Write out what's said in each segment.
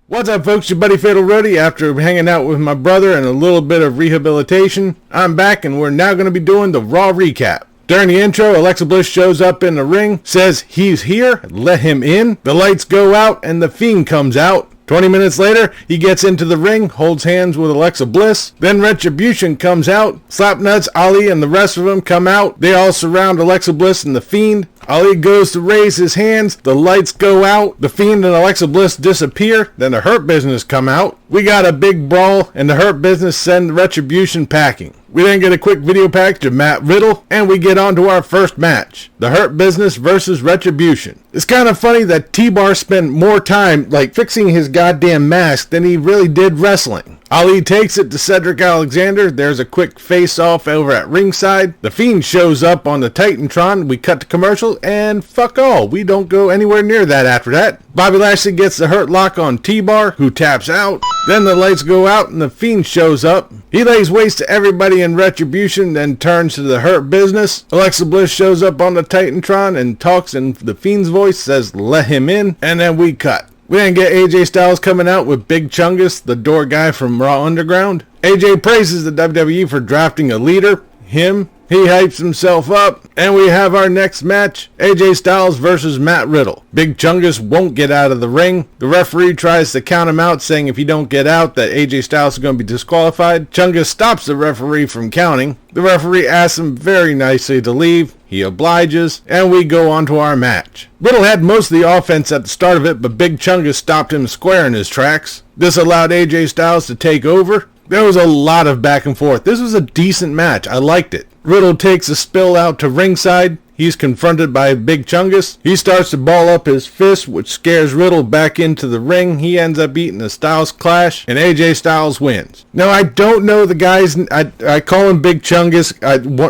What's up, folks? Your buddy Fatalroadie. After hanging out with my brother and a little bit of rehabilitation, I'm back and we're now going to be doing the Raw recap. During the intro, Alexa Bliss shows up in the ring, says he's here, let him in. The lights go out and the Fiend comes out. 20 minutes later, he gets into the ring, holds hands with Alexa Bliss. Then Retribution comes out. Slapnuts, Ali, and the rest of them come out. They all surround Alexa Bliss and the Fiend. Ali goes to raise his hands. The lights go out. The Fiend and Alexa Bliss disappear. Then the Hurt Business come out. We got a big brawl, and the Hurt Business send Retribution packing. We then get a quick video package of Matt Riddle, and we get on to our first match. The Hurt Business versus Retribution. It's kind of funny that T-Bar spent more time, fixing his goddamn mask than he really did wrestling. Ali takes it to Cedric Alexander. There's a quick face-off over at ringside. The Fiend shows up on the Titantron. We cut to commercial, and fuck all. We don't go anywhere near that after that. Bobby Lashley gets the Hurt Lock on T-Bar, who taps out. Then the lights go out, and the Fiend shows up. He lays waste to everybody in Retribution, then turns to the Hurt Business. Alexa Bliss shows up on the Titantron and talks in the Fiend's voice, says let him in, and then we cut. We then get AJ Styles coming out with Big Chungus, the door guy from Raw Underground. AJ praises the WWE for drafting a leader, him. He hypes himself up, and we have our next match, AJ Styles versus Matt Riddle. Big Chungus won't get out of the ring. The referee tries to count him out, saying if you don't get out, that AJ Styles is going to be disqualified. Chungus stops the referee from counting. The referee asks him very nicely to leave. He obliges, and we go on to our match. Riddle had most of the offense at the start of it, but Big Chungus stopped him square in his tracks. This allowed AJ Styles to take over. There was a lot of back and forth. This was a decent match. I liked it. Riddle takes a spill out to ringside. He's confronted by Big Chungus. He starts to ball up his fist, which scares Riddle back into the ring. He ends up eating a Styles Clash, and AJ Styles wins. Now, I don't know the guy's... I call him Big Chungus.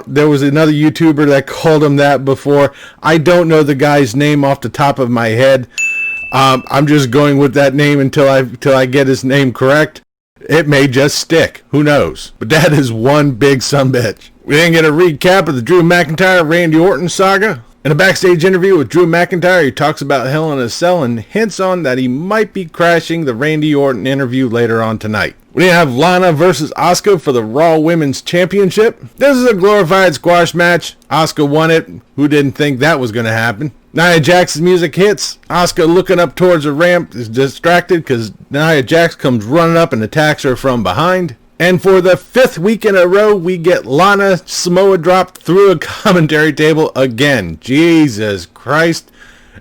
There was another YouTuber that called him that before. I don't know the guy's name off the top of my head. I'm just going with that name until I get his name correct. It may just stick. Who knows? But that is one big sumbitch. We then get a recap of the Drew McIntyre Randy Orton saga. In a backstage interview with Drew McIntyre, he talks about Hell in a Cell and hints on that he might be crashing the Randy Orton interview later on tonight. We then have Lana versus Asuka for the Raw Women's Championship. This is a glorified squash match. Asuka won it. Who didn't think that was going to happen? Nia Jax's music hits. Asuka, looking up towards the ramp, is distracted because Nia Jax comes running up and attacks her from behind. And for the 5th week in a row, we get Lana Samoa dropped through a commentary table again. Jesus Christ.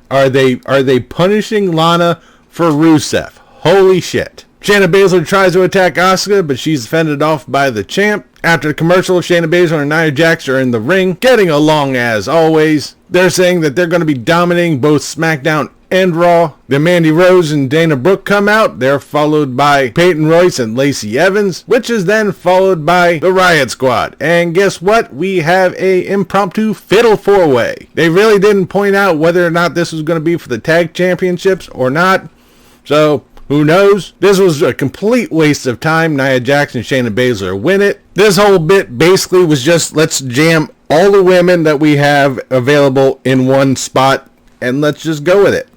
Are they punishing Lana for Rusev? Holy shit. Shayna Baszler tries to attack Asuka, but she's fended off by the champ. After the commercial, Shayna Baszler and Nia Jax are in the ring, getting along as always. They're saying that they're going to be dominating both SmackDown and Raw. Then Mandy Rose and Dana Brooke come out. They're followed by Peyton Royce and Lacey Evans, which is then followed by the Riot Squad. And guess what? We have a impromptu Fatal 4-Way. They really didn't point out whether or not this was going to be for the tag championships or not. So... who knows? This was a complete waste of time. Nia Jax and Shayna Baszler win it. This whole bit basically was just, let's jam all the women that we have available in one spot and let's just go with it.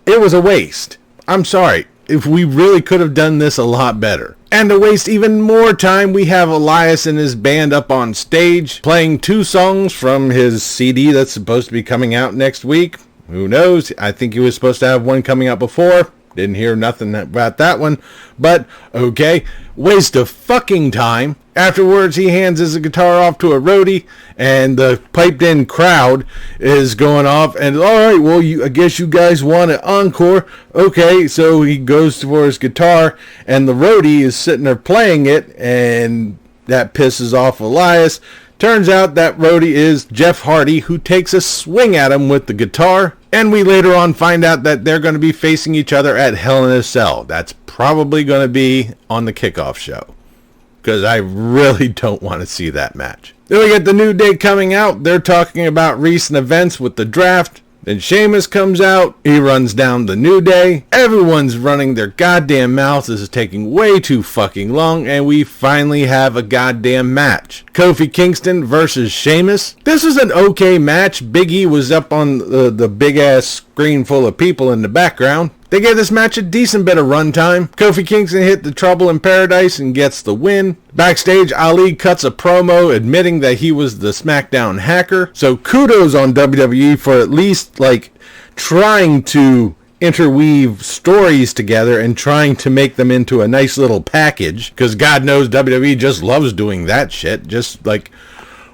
It was a waste. I'm sorry. If we really could have done this a lot better. And to waste even more time, we have Elias and his band up on stage playing 2 songs from his CD that's supposed to be coming out next week. Who knows? I think he was supposed to have one coming out before. Didn't hear nothing about that one, but okay, waste of fucking time. Afterwards, he hands his guitar off to a roadie, and the piped-in crowd is going off, and alright, well, I guess you guys want an encore. Okay, so he goes for his guitar, and the roadie is sitting there playing it, and that pisses off Elias. Turns out that roadie is Jeff Hardy, who takes a swing at him with the guitar. And we later on find out that they're going to be facing each other at Hell in a Cell. That's probably going to be on the kickoff show. Because I really don't want to see that match. Then we get the New Day coming out. They're talking about recent events with the draft. Then Sheamus comes out. He runs down the New Day. Everyone's running their goddamn mouths. This is taking way too fucking long. And we finally have a goddamn match. Kofi Kingston versus Sheamus. This is an okay match. Big E was up on the big ass screen full of people in the background. They gave this match a decent bit of runtime. Kofi Kingston hit the Trouble in Paradise and gets the win. Backstage, Ali cuts a promo admitting that he was the SmackDown hacker. So kudos on WWE for at least trying to interweave stories together and trying to make them into a nice little package. Because God knows WWE just loves doing that shit. Just like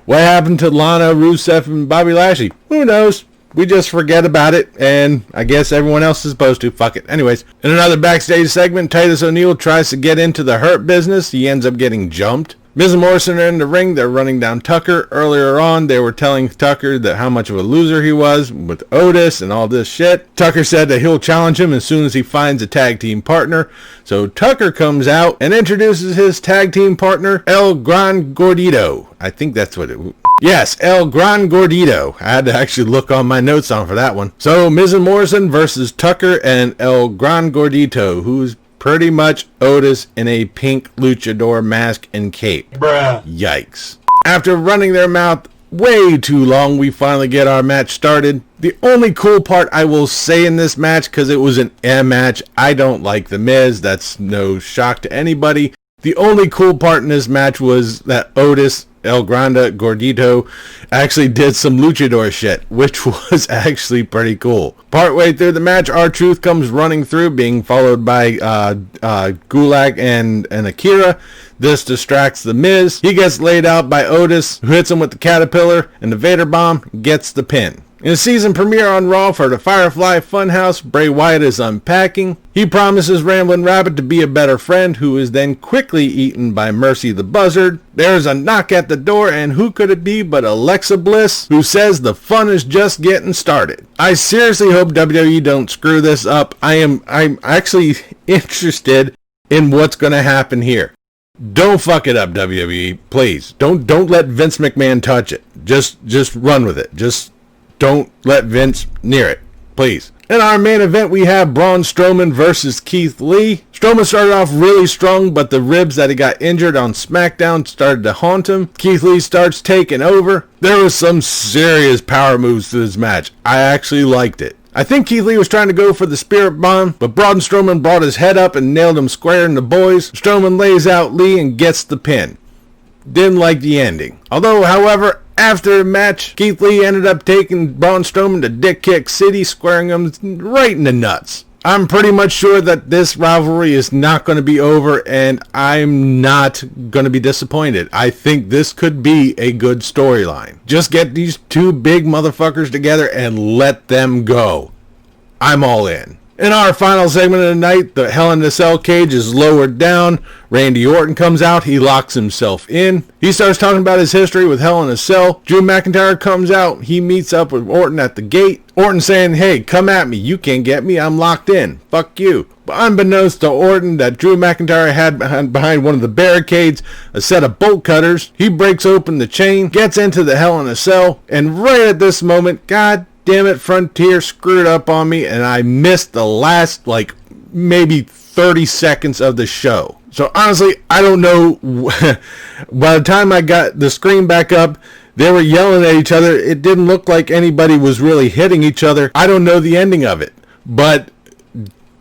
what happened to Lana, Rusev, and Bobby Lashley. Who knows? We just forget about it, and I guess everyone else is supposed to. Fuck it. Anyways, in another backstage segment, Titus O'Neil tries to get into the Hurt business. He ends up getting jumped. Miz and Morrison are in the ring. They're running down Tucker. Earlier on, they were telling Tucker that how much of a loser he was with Otis and all this shit. Tucker said that he'll challenge him as soon as he finds a tag team partner. So Tucker comes out and introduces his tag team partner, El Gran Gordito. I think that's what it was. Yes, El Gran Gordito. I had to actually look on my notes on for that one. So Miz and Morrison versus Tucker and El Gran Gordito, who's pretty much Otis in a pink luchador mask and cape. Bruh. Yikes. After running their mouth way too long, we finally get our match started. The only cool part I will say in this match, because it was an M match, I don't like The Miz. That's no shock to anybody. The only cool part in this match was that Otis, El Grande Gordito, actually did some luchador shit, which was actually pretty cool. Partway through the match, R-Truth comes running through, being followed by Gulak and Akira. This distracts The Miz. He gets laid out by Otis, who hits him with the Caterpillar, and the Vader Bomb gets the pin. In the season premiere on Raw for the Firefly Funhouse, Bray Wyatt is unpacking. He promises Ramblin' Rabbit to be a better friend, who is then quickly eaten by Mercy the Buzzard. There's a knock at the door, and who could it be but Alexa Bliss, who says the fun is just getting started. I seriously hope WWE don't screw this up. I'm actually interested in what's going to happen here. Don't fuck it up, WWE. Please. Don't let Vince McMahon touch it. Just run with it. Just don't let Vince near it, please. In our main event, we have Braun Strowman versus Keith Lee. Strowman started off really strong, but the ribs that he got injured on SmackDown started to haunt him. Keith Lee starts taking over. There was some serious power moves to this match. I actually liked it. I think Keith Lee was trying to go for the Spirit Bomb, but Braun Strowman brought his head up and nailed him square in the boys. Strowman lays out Lee and gets the pin. Didn't like the ending. Although, however, after the match, Keith Lee ended up taking Braun Strowman to Dick Kick City, squaring him right in the nuts. I'm pretty much sure that this rivalry is not going to be over, and I'm not going to be disappointed. I think this could be a good storyline. Just get these two big motherfuckers together and let them go. I'm all in. In our final segment of the night, the Hell in a Cell cage is lowered down. Randy Orton comes out. He locks himself in. He starts talking about his history with Hell in a Cell. Drew McIntyre comes out. He meets up with Orton at the gate. Orton saying, hey, come at me. You can't get me. I'm locked in. Fuck you. But unbeknownst to Orton, that Drew McIntyre had behind one of the barricades a set of bolt cutters. He breaks open the chain, gets into the Hell in a Cell, and right at this moment, God damn it, Frontier screwed up on me, and I missed the last, maybe 30 seconds of the show. So honestly, I don't know. By the time I got the screen back up, they were yelling at each other. It didn't look like anybody was really hitting each other. I don't know the ending of it, but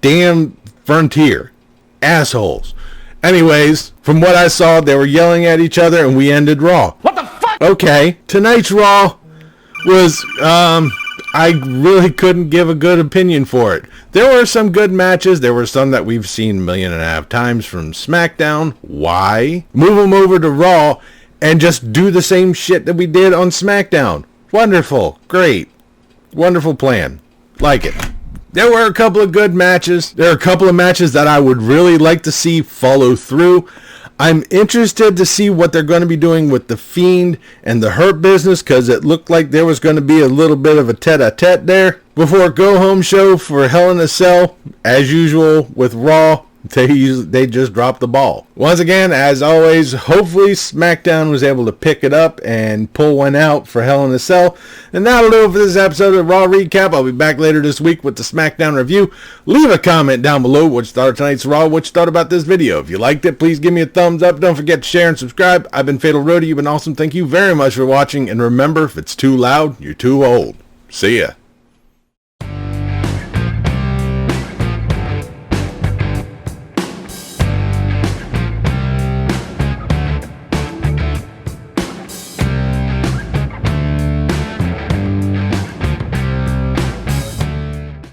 damn Frontier. Assholes. Anyways, from what I saw, they were yelling at each other, and we ended Raw. What the fuck? Okay, tonight's Raw was, I really couldn't give a good opinion for it. There were some good matches. There were some that we've seen 1.5 million times from SmackDown. Why? Move them over to Raw and just do the same shit that we did on SmackDown. Wonderful. Great. Wonderful plan. Like it. There were a couple of good matches. There are a couple of matches that I would really like to see follow through. I'm interested to see what they're going to be doing with the Fiend and the Hurt business, because it looked like there was going to be a little bit of a tete-a-tete there. Before go-home show for Hell in a Cell, as usual with Raw, they just dropped the ball. Once again, as always, hopefully SmackDown was able to pick it up and pull one out for Hell in a Cell. And that'll do it for this episode of Raw Recap. I'll be back later this week with the SmackDown review. Leave a comment down below what you thought of tonight's Raw, what you thought about this video. If you liked it, please give me a thumbs up. Don't forget to share and subscribe. I've been Fatalroadie. You've been awesome. Thank you very much for watching. And remember, if it's too loud, you're too old. See ya.